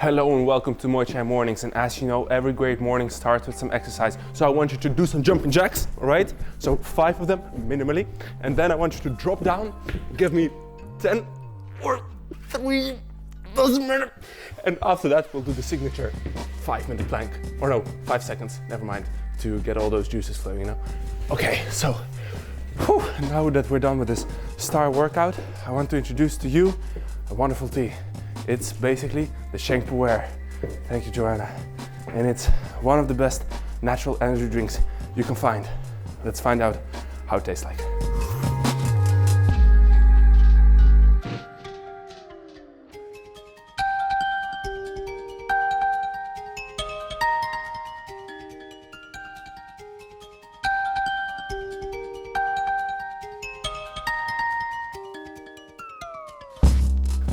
Hello and welcome to Muay Thai Mornings, and as you know, every great morning starts with some exercise. So I want you to do some jumping jacks, all right? So 5 of them minimally, and then I want you to drop down, give me 10 or 3, doesn't matter. And after that, we'll do the signature 5-minute plank, or no, 5 seconds, never mind, to get all those juices flowing, you know? Okay, so now that we're done with this star workout, I want to introduce to you a wonderful tea. It's basically the pu-erh. Thank you, Joanna. And it's one of the best natural energy drinks you can find. Let's find out how it tastes like.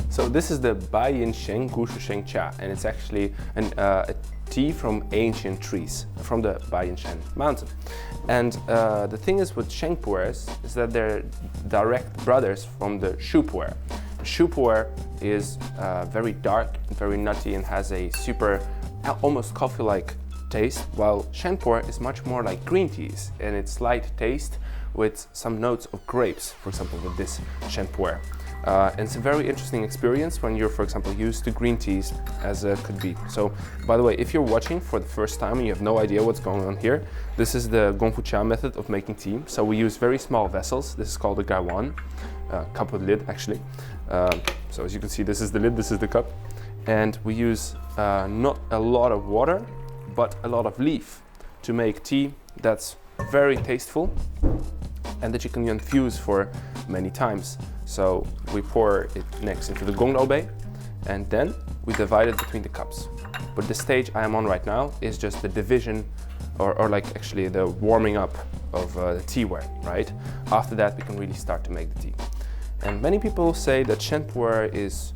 So this is the Bai Sheng Gushu Sheng Cha, and it's actually a tea from ancient trees from the Bai Shen mountain. And the thing is with Sheng pu-erhs is that they're direct brothers from the Shu pu-erh. Shu pu-erh is very dark, very nutty, and has a super, almost coffee-like taste, while Sheng pu-erh is much more like green teas, and it's light taste with some notes of grapes, for example, with this Sheng pu-erh. And it's a very interesting experience when you're, for example, used to green teas as could be. So, by the way, if you're watching for the first time and you have no idea what's going on here, this is the Gongfu Cha method of making tea. So we use very small vessels. This is called a gaiwan, cup with lid actually. So as you can see, this is the lid, this is the cup. And we use not a lot of water, but a lot of leaf to make tea that's very tasteful and that you can infuse for many times. So we pour it next into the gong bei, and then we divide it between the cups. But the stage I am on right now is just the division, or like actually the warming up of the teaware, right? After that, we can really start to make the tea. And many people say that Sheng pu-erh is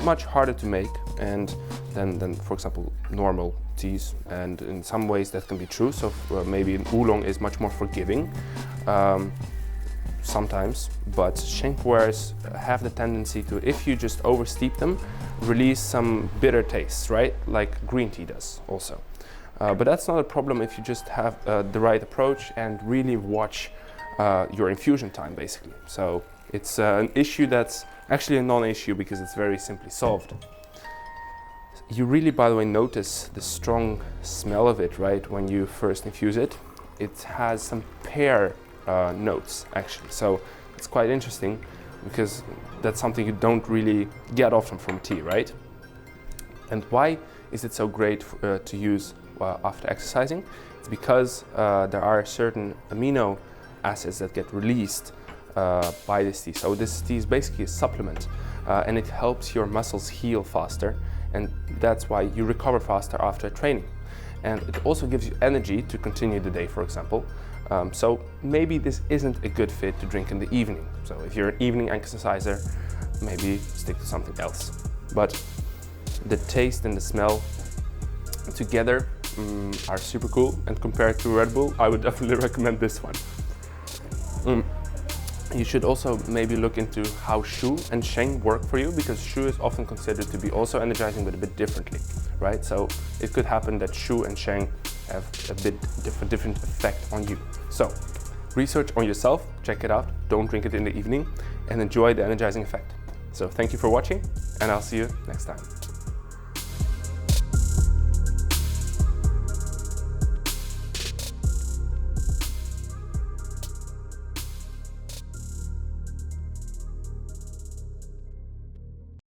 much harder to make and than for example, normal teas. And in some ways that can be true. So maybe an oolong is much more forgiving. Sometimes, but Sheng pu-erhs have the tendency to, if you just oversteep them, release some bitter tastes, right? Like green tea does also. But that's not a problem if you just have the right approach and really watch your infusion time, basically. So it's an issue that's actually a non-issue because it's very simply solved. You really, by the way, notice the strong smell of it, right? When you first infuse it. It has some pear notes actually, so it's quite interesting because that's something you don't really get often from tea, right? And why is it so great to use after exercising? It's because there are certain amino acids that get released by this tea. So this tea is basically a supplement and it helps your muscles heal faster, and that's why you recover faster after training. And it also gives you energy to continue the day, for example. So maybe this isn't a good fit to drink in the evening. So if you're an evening exerciser, maybe stick to something else. But the taste and the smell together are super cool, and compared to Red Bull, I would definitely recommend this one. You should also maybe look into how Shu and Sheng work for you, because Shu is often considered to be also energizing, but a bit differently, right? So it could happen that Shu and Sheng have a bit different effect on you. So research on yourself, check it out, don't drink it in the evening, and enjoy the energizing effect. So thank you for watching, and I'll see you next time.